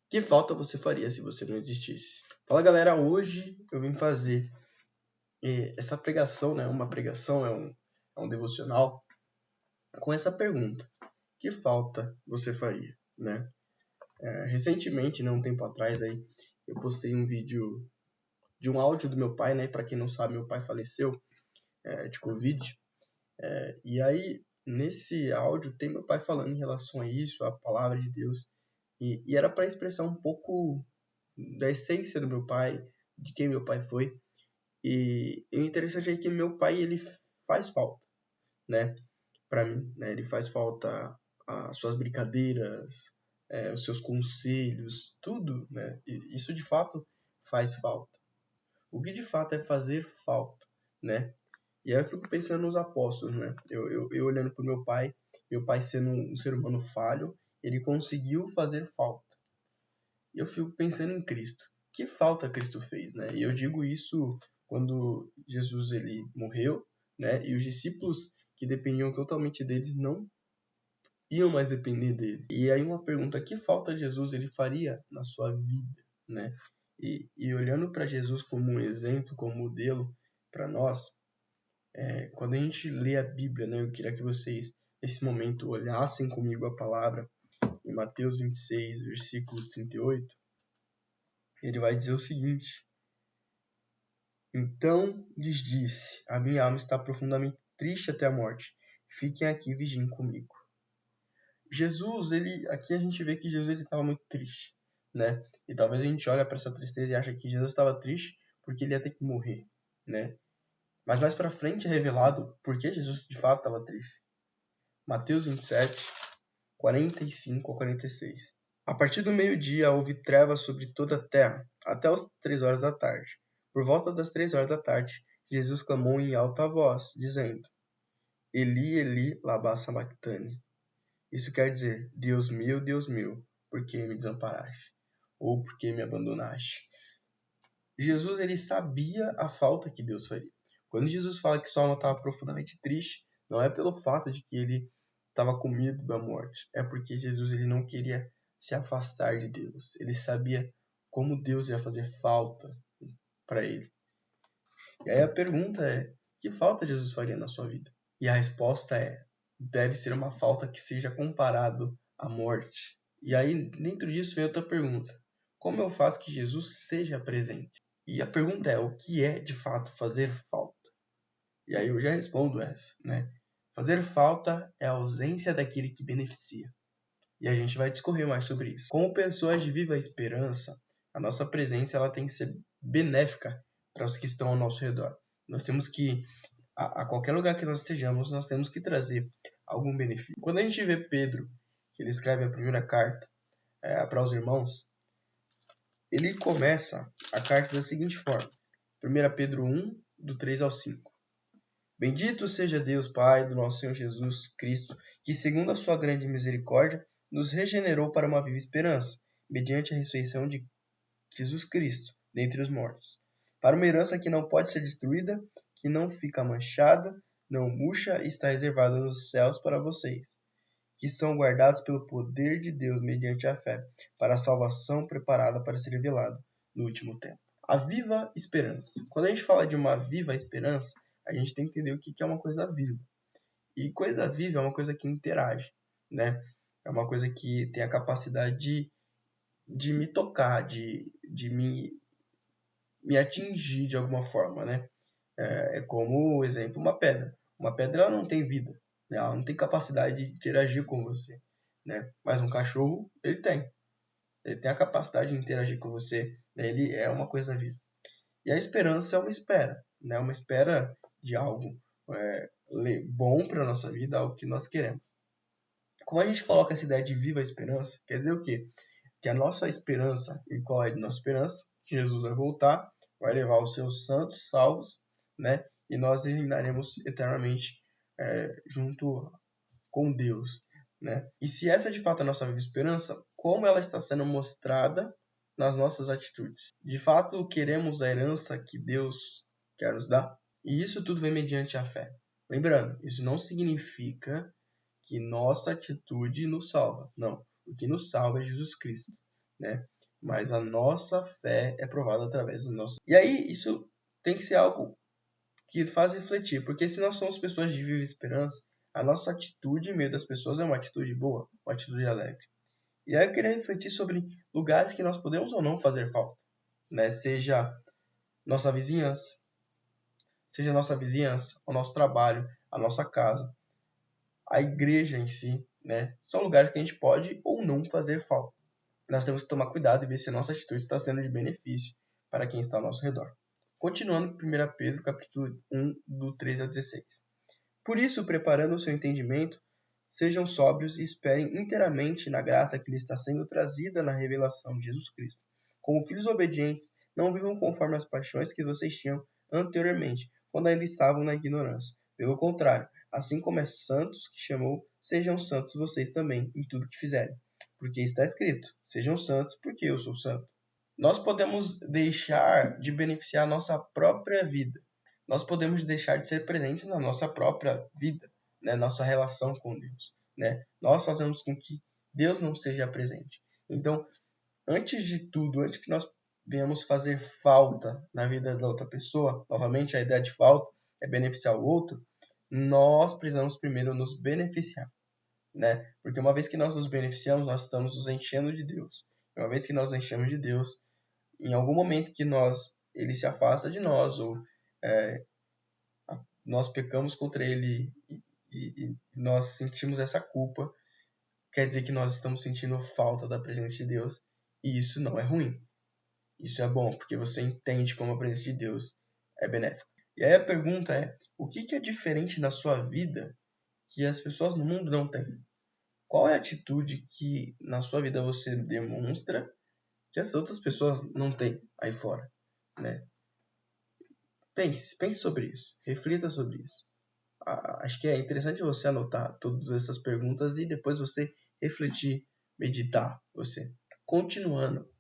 Que falta você faria se você não existisse? Fala, galera, hoje eu vim fazer essa pregação, né? Uma pregação, é um devocional com essa pergunta. Que falta você faria, né? Recentemente, né, um tempo atrás, aí, eu postei um vídeo de um áudio do meu pai, né? Para quem não sabe, meu pai faleceu de Covid. E aí, nesse áudio, tem meu pai falando em relação a isso, a palavra de Deus. E era para expressar um pouco da essência do meu pai, de quem meu pai foi. E o interessante é que meu pai, ele faz falta, né, para mim, né? Ele faz falta as suas brincadeiras, os seus conselhos, tudo, né? E isso de fato faz falta. O que de fato é fazer falta, né? E aí eu fico pensando nos apóstolos, né? Eu olhando para meu pai sendo um ser humano falho, ele conseguiu fazer falta. E eu fico pensando em Cristo. Que falta Cristo fez, né? E eu digo isso quando Jesus ele morreu, né? E os discípulos que dependiam totalmente deles não iam mais depender dele. E aí uma pergunta: que falta Jesus ele faria na sua vida, né? E olhando para Jesus como um exemplo, como modelo para nós, quando a gente lê a Bíblia, né? Eu queria que vocês nesse momento olhassem comigo a palavra em Mateus 26, versículos 38. Ele vai dizer o seguinte: então lhes disse: a minha alma está profundamente triste até a morte. Fiquem aqui e vigiem comigo. Jesus, aqui a gente vê que Jesus estava muito triste, né? E talvez a gente olhe para essa tristeza e ache que Jesus estava triste porque ele ia ter que morrer, né? Mas mais para frente é revelado por que Jesus de fato estava triste. Mateus 27, 45 a 46. A partir do meio-dia houve trevas sobre toda a terra, até as 3 horas da tarde. Por volta das 3 horas da tarde, Jesus clamou em alta voz, dizendo: Eli, Eli, lama sabachthani. Isso quer dizer: Deus meu, por que me desamparaste? Ou por que me abandonaste? Jesus, ele sabia a falta que Deus faria. Quando Jesus fala que sua alma estava profundamente triste, não é pelo fato de que ele estava com medo da morte. É porque Jesus, ele não queria se afastar de Deus. Ele sabia como Deus ia fazer falta para ele. E aí a pergunta é: que falta Jesus faria na sua vida? E a resposta é: deve ser uma falta que seja comparado à morte. E aí, dentro disso, vem outra pergunta: como eu faço que Jesus seja presente? E a pergunta é: o que é de fato fazer falta? E aí eu já respondo essa, né? Fazer falta é a ausência daquele que beneficia. E a gente vai discorrer mais sobre isso. Como pessoas de viva esperança, a nossa presença ela tem que ser benéfica para os que estão ao nosso redor. Nós temos que, a qualquer lugar que nós estejamos, nós temos que trazer algum benefício. Quando a gente vê Pedro, que ele escreve a primeira carta para os irmãos, ele começa a carta da seguinte forma: 1 Pedro 1, do 3 ao 5. Bendito seja Deus, Pai do nosso Senhor Jesus Cristo, que, segundo a sua grande misericórdia, nos regenerou para uma viva esperança, mediante a ressurreição de Jesus Cristo, dentre os mortos, para uma herança que não pode ser destruída, que não fica manchada, não murcha e está reservada nos céus para vocês, que são guardados pelo poder de Deus mediante a fé, para a salvação preparada para ser revelada no último tempo. A viva esperança. Quando a gente fala de uma viva esperança, a gente tem que entender o que é uma coisa viva. E coisa viva é uma coisa que interage, né? É uma coisa que tem a capacidade de me tocar, de me atingir de alguma forma, né? É como, exemplo, uma pedra. Uma pedra ela não tem vida, né? Ela não tem capacidade de interagir com você, né? Mas um cachorro, ele tem. Ele tem a capacidade de interagir com você, né? Ele é uma coisa viva. E a esperança é uma espera, né? Uma espera de algo bom para a nossa vida, algo que nós queremos. Como a gente coloca essa ideia de viva esperança, quer dizer o quê? Que a nossa esperança, e qual é a nossa esperança? Que Jesus vai voltar, vai levar os seus santos salvos, né? E nós reinaremos eternamente junto com Deus, né? E se essa de fato é a nossa viva esperança, como ela está sendo mostrada nas nossas atitudes? De fato, queremos a herança que Deus quer nos dar? E isso tudo vem mediante a fé. Lembrando, isso não significa que nossa atitude nos salva. Não. O que nos salva é Jesus Cristo, né? mas a nossa fé é provada através do nosso. E aí, isso tem que ser algo que faz refletir, porque se nós somos pessoas de viva esperança, a nossa atitude em meio das pessoas é uma atitude boa, uma atitude alegre. E aí eu queria refletir sobre lugares que nós podemos ou não fazer falta, né? Seja nossa vizinhança, o nosso trabalho, a nossa casa, a igreja em si, né? São lugares que a gente pode ou não fazer falta. Nós temos que tomar cuidado e ver se a nossa atitude está sendo de benefício para quem está ao nosso redor. Continuando com 1 Pedro, capítulo 1, do 13 ao 16. Por isso, preparando o seu entendimento, sejam sóbrios e esperem inteiramente na graça que lhe está sendo trazida na revelação de Jesus Cristo. Como filhos obedientes, não vivam conforme as paixões que vocês tinham anteriormente, quando ainda estavam na ignorância. Pelo contrário, assim como é santos que chamou, sejam santos vocês também em tudo que fizerem. Porque está escrito, sejam santos porque eu sou santo. Nós podemos deixar de beneficiar a nossa própria vida. Nós podemos deixar de ser presentes na nossa própria vida, né? Nossa relação com Deus, né? Nós fazemos com que Deus não seja presente. Então, antes de tudo, antes que nós venhamos fazer falta na vida da outra pessoa, novamente a ideia de falta é beneficiar o outro, nós precisamos primeiro nos beneficiar, né? Porque uma vez que nós nos beneficiamos, nós estamos nos enchendo de Deus. Uma vez que nós nos enchemos de Deus, em algum momento que ele se afasta de nós ou nós pecamos contra ele e nós sentimos essa culpa, quer dizer que nós estamos sentindo falta da presença de Deus, e isso não é ruim. Isso é bom, porque você entende como a presença de Deus é benéfica. E aí a pergunta é, o que é diferente na sua vida que as pessoas no mundo não têm? Qual é a atitude que na sua vida você demonstra que as outras pessoas não têm aí fora, né? Pense sobre isso, reflita sobre isso. Acho que é interessante você anotar todas essas perguntas e depois você refletir, meditar você. Continuando,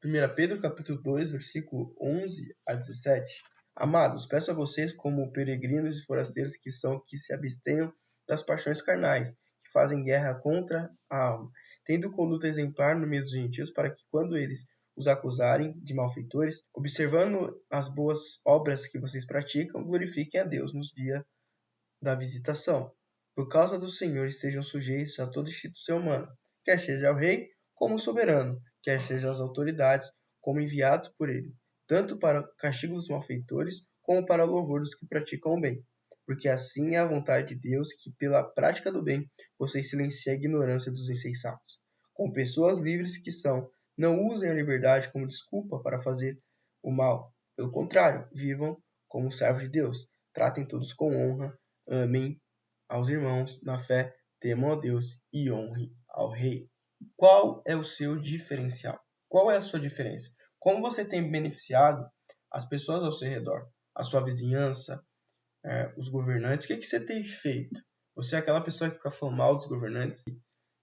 1 Pedro capítulo 2, versículo 11 a 17. Amados, peço a vocês como peregrinos e forasteiros que são, que se abstenham das paixões carnais, que fazem guerra contra a alma, tendo conduta exemplar no meio dos gentios, para que quando eles os acusarem de malfeitores, observando as boas obras que vocês praticam, glorifiquem a Deus nos dias da visitação. Por causa do Senhor estejam sujeitos a toda instituição humana, quer seja o rei como o soberano, quer sejam as autoridades como enviados por ele, tanto para o castigo dos malfeitores como para o louvor dos que praticam o bem. Porque assim é a vontade de Deus que, pela prática do bem, vocês silenciem a ignorância dos insensatos. Como pessoas livres que são, não usem a liberdade como desculpa para fazer o mal. Pelo contrário, vivam como servos de Deus. Tratem todos com honra, amem aos irmãos na fé, temam a Deus e honrem ao rei. Qual é o seu diferencial? Qual é a sua diferença? Como você tem beneficiado as pessoas ao seu redor? A sua vizinhança, os governantes? O que você tem feito? Você é aquela pessoa que fica falando mal dos governantes?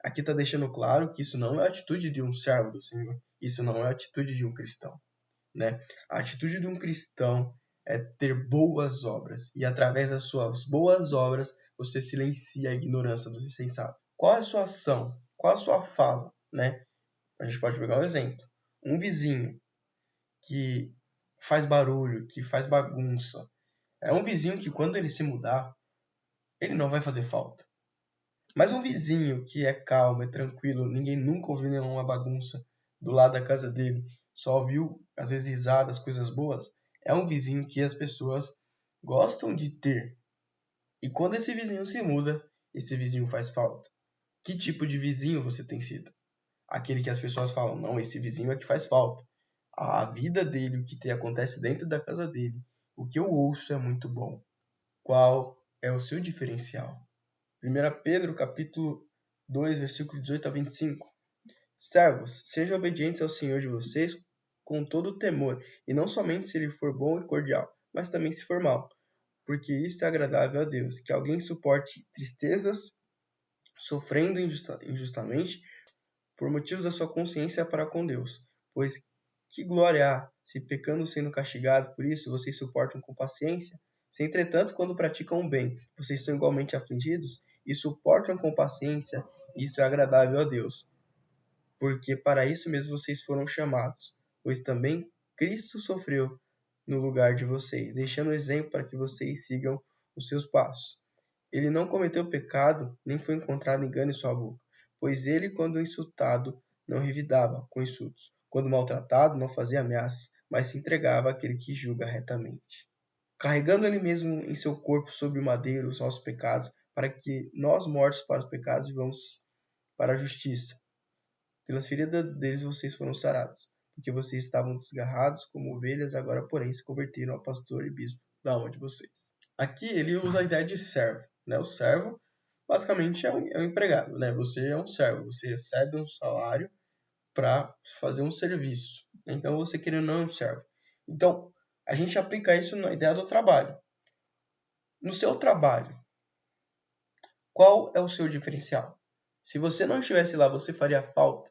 Aqui está deixando claro que isso não é a atitude de um servo do Senhor. Isso não é a atitude de um cristão, né? A atitude de um cristão é ter boas obras. E através das suas boas obras, você silencia a ignorância dos insensatos. Qual é a sua ação? Qual é a sua fala, né? A gente pode pegar um exemplo. Um vizinho que faz barulho, que faz bagunça. É um vizinho que quando ele se mudar, ele não vai fazer falta. Mas um vizinho que é calmo, é tranquilo, ninguém nunca ouviu nenhuma bagunça do lado da casa dele, só ouviu, às vezes, risadas, coisas boas, é um vizinho que as pessoas gostam de ter. E quando esse vizinho se muda, esse vizinho faz falta. Que tipo de vizinho você tem sido? Aquele que as pessoas falam, não, esse vizinho é que faz falta. A vida dele, o que acontece dentro da casa dele, o que eu ouço é muito bom. Qual é o seu diferencial? 1 Pedro, capítulo 2, versículo 18 a 25. Servos, sejam obedientes ao Senhor de vocês com todo o temor, e não somente se ele for bom e cordial, mas também se for mal, porque isto é agradável a Deus, que alguém suporte tristezas, sofrendo injustamente, por motivos da sua consciência para com Deus. Pois que glória há, se pecando sendo castigado por isso, vocês suportam com paciência? Se, entretanto, quando praticam o bem, vocês são igualmente afligidos e suportam com paciência, isto é agradável a Deus. porque para isso mesmo vocês foram chamados, pois também Cristo sofreu no lugar de vocês, deixando exemplo para que vocês sigam os seus passos. Ele não cometeu pecado, nem foi encontrado engano em sua boca, pois ele, quando insultado, não revidava com insultos. Quando maltratado, não fazia ameaças, mas se entregava àquele que julga retamente. Carregando ele mesmo em seu corpo sobre o madeiro os nossos pecados, para que nós, mortos para os pecados, vivamos para a justiça. Pelas feridas deles vocês foram sarados, porque vocês estavam desgarrados como ovelhas, agora, porém, se converteram a pastor e bispo da alma de vocês. Aqui ele usa a ideia de servo, né? O servo, basicamente, é um empregado, né? Você é um servo, você recebe um salário para fazer um serviço. Então, você querendo não é um servo. Então, a gente aplica isso na ideia do trabalho. No seu trabalho, qual é o seu diferencial? Se você não estivesse lá, você faria falta?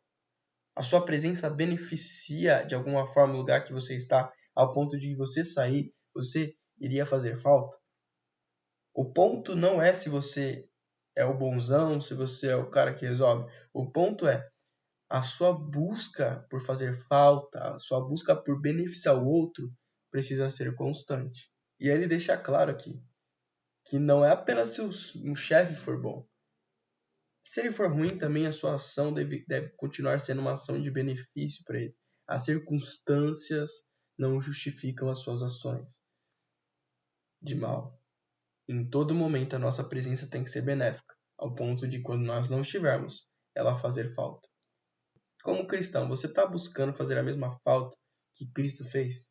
A sua presença beneficia de alguma forma o lugar que você está, ao ponto de você sair, você iria fazer falta? O ponto não é se você é o bonzão, se você é o cara que resolve. O ponto é a sua busca por fazer falta, a sua busca por beneficiar o outro precisa ser constante. E aí ele deixa claro aqui que não é apenas se um chefe for bom. Se ele for ruim, também a sua ação deve continuar sendo uma ação de benefício para ele. As circunstâncias não justificam as suas ações de mal. Em todo momento, a nossa presença tem que ser benéfica, ao ponto de, quando nós não estivermos, ela fazer falta. Como cristão, você está buscando fazer a mesma falta que Cristo fez?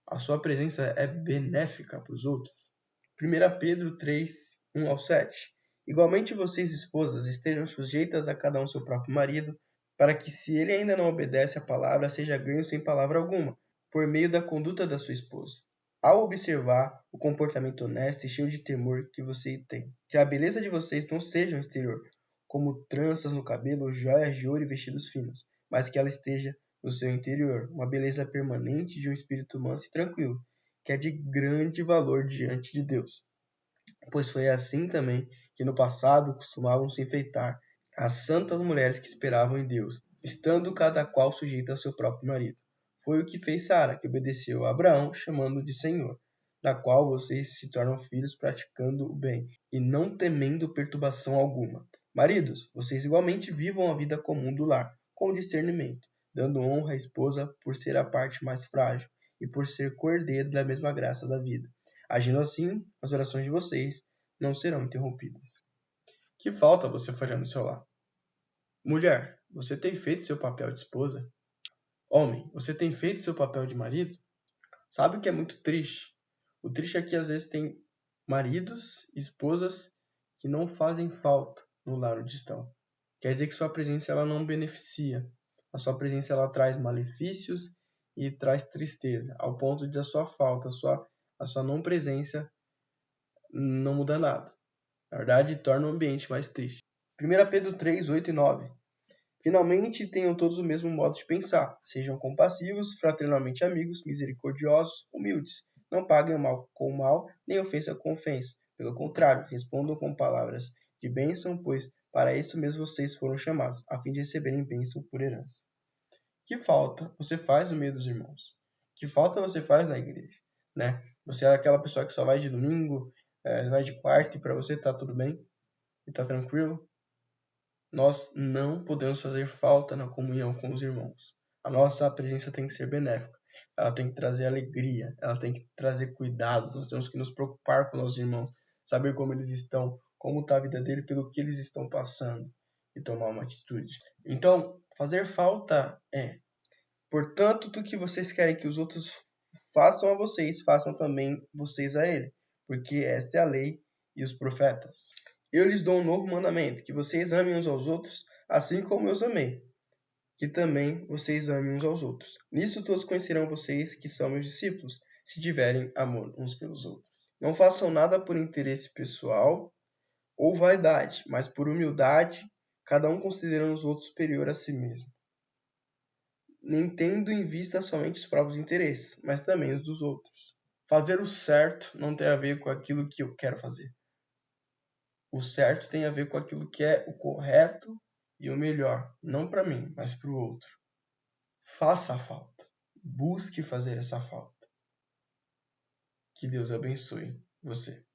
A sua presença é benéfica para os outros? 1 Pedro 3, 1 ao 7. Igualmente vocês, esposas, estejam sujeitas a cada um seu próprio marido, para que, se ele ainda não obedece à palavra, seja ganho sem palavra alguma, por meio da conduta da sua esposa, ao observar o comportamento honesto e cheio de temor que você tem. Que a beleza de vocês não seja um exterior, como tranças no cabelo, joias de ouro e vestidos finos, mas que ela esteja no seu interior, uma beleza permanente de um espírito manso e tranquilo, que é de grande valor diante de Deus. Pois foi assim também que no passado costumavam se enfeitar as santas mulheres que esperavam em Deus, estando cada qual sujeita ao seu próprio marido. Foi o que fez Sara, que obedeceu a Abraão, chamando-o de Senhor, da qual vocês se tornam filhos praticando o bem, e não temendo perturbação alguma. Maridos, vocês igualmente vivam a vida comum do lar, com discernimento, dando honra à esposa por ser a parte mais frágil, e por ser cordeiro da mesma graça da vida. Agindo assim, as orações de vocês não serão interrompidas. Que falta você faria no seu lar? Mulher, você tem feito seu papel de esposa? Homem, você tem feito seu papel de marido? Sabe o que é muito triste? O triste é que às vezes tem maridos e esposas que não fazem falta no lar onde estão. Quer dizer que sua presença ela não beneficia. A sua presença ela traz malefícios e traz tristeza, ao ponto de a sua falta, a sua não presença não muda nada. Na verdade, torna o ambiente mais triste. 1 Pedro 3, 8 e 9. Finalmente, tenham todos o mesmo modo de pensar. Sejam compassivos, fraternalmente amigos, misericordiosos, humildes. Não paguem o mal com o mal, nem ofensa com ofensa. Pelo contrário, respondam com palavras de bênção, pois para isso mesmo vocês foram chamados, a fim de receberem bênção por herança. Que falta você faz no meio dos irmãos? Que falta você faz na igreja? Né? Você é aquela pessoa que só vai de domingo, vai de quarta e para você tá tudo bem? E tá tranquilo? Nós não podemos fazer falta na comunhão com os irmãos. A nossa presença tem que ser benéfica. Ela tem que trazer alegria, ela tem que trazer cuidados. Nós temos que nos preocupar com nossos irmãos, saber como eles estão, como está a vida deles, pelo que eles estão passando e tomar uma atitude. Então, fazer falta é, portanto, do que vocês querem que os outros façam a vocês, façam também vocês a ele, porque esta é a lei e os profetas. Eu lhes dou um novo mandamento, que vocês amem uns aos outros, assim como eu os amei, que também vocês amem uns aos outros. Nisso todos conhecerão vocês que são meus discípulos, se tiverem amor uns pelos outros. Não façam nada por interesse pessoal ou vaidade, mas por humildade, cada um considerando os outros superior a si mesmo, nem tendo em vista somente os próprios interesses, mas também os dos outros. Fazer o certo não tem a ver com aquilo que eu quero fazer. O certo tem a ver com aquilo que é o correto E o melhor, não para mim, mas para o outro. Faça a falta. Busque fazer essa falta. Que Deus abençoe você.